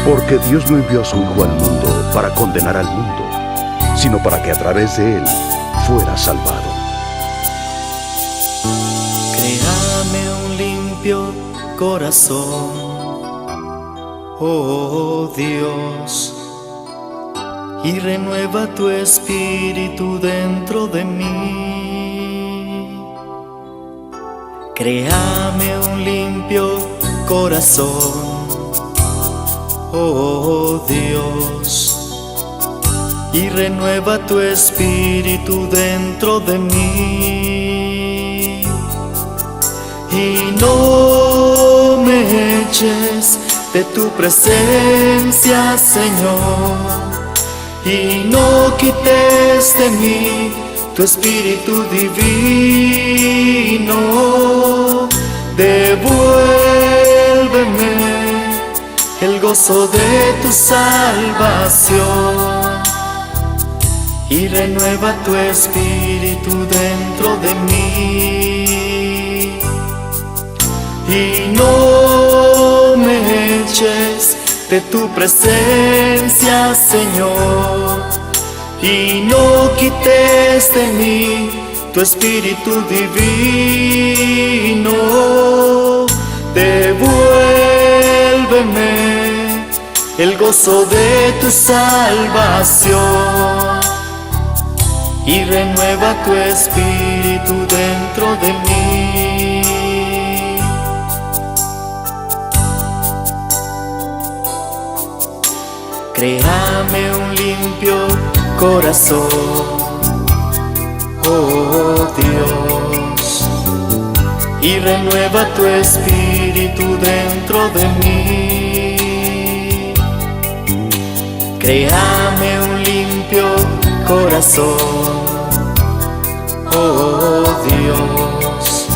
Porque Dios no envió a su Hijo al mundo para condenar al mundo, sino para que a través de él fuera salvado. Créame un limpio corazón, oh Dios, y renueva tu espíritu dentro de mí. Créame un limpio corazón, oh Dios, y renueva tu espíritu dentro de mí. Y no me eches de tu presencia, Señor, y no quites de mí tu espíritu divino. Devuélveme el gozo de tu salvación y renueva tu espíritu dentro de mí. Y no me eches de tu presencia, Señor, y no quites de mí tu espíritu divino. Devuélveme el gozo de tu salvación y renueva tu espíritu dentro de mí. Créame un limpio corazón, oh Dios, y renueva tu espíritu dentro de mí. Créame un limpio corazón, oh Dios,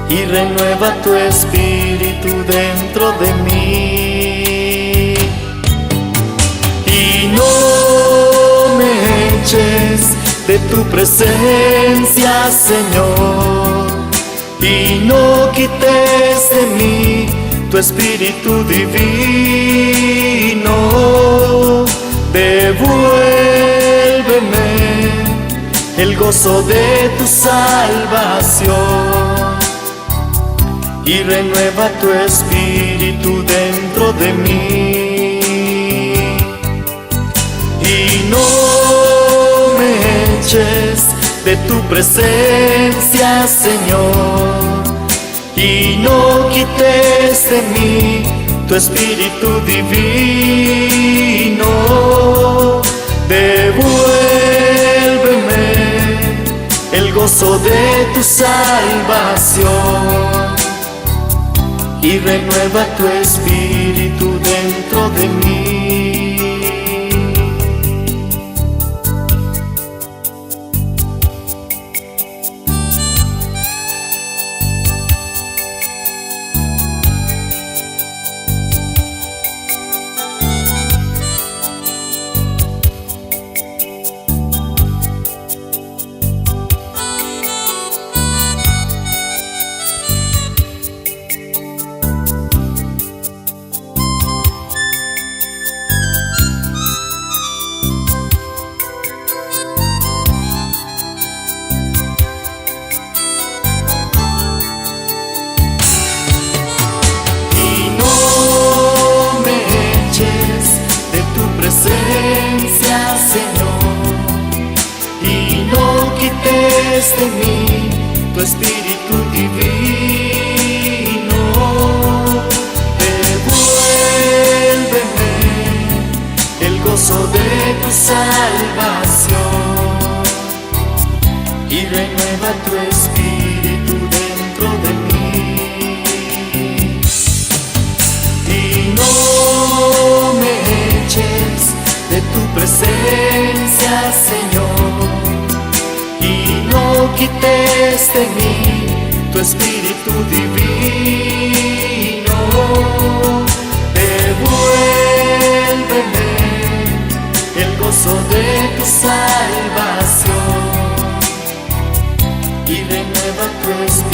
y renueva tu espíritu dentro de mí. Y no me eches de tu presencia, Señor, y no quites de mí tu espíritu divino. Devuélveme el gozo de tu salvación y renueva tu espíritu dentro de mí. Y no me eches de tu presencia, Señor, y no quites de mí tu espíritu divino. Devuélveme el gozo de tu salvación y renueva tu espíritu dentro de mí. Señor, y no quites de mí tu espíritu divino. Devuélveme el gozo de tu salvación y renueva tu espíritu dentro de mí. Y no me eches de tu presencia, Señor, y no quites de mí tu espíritu divino. Devuélveme el gozo de tu salvación y renueva tu espíritu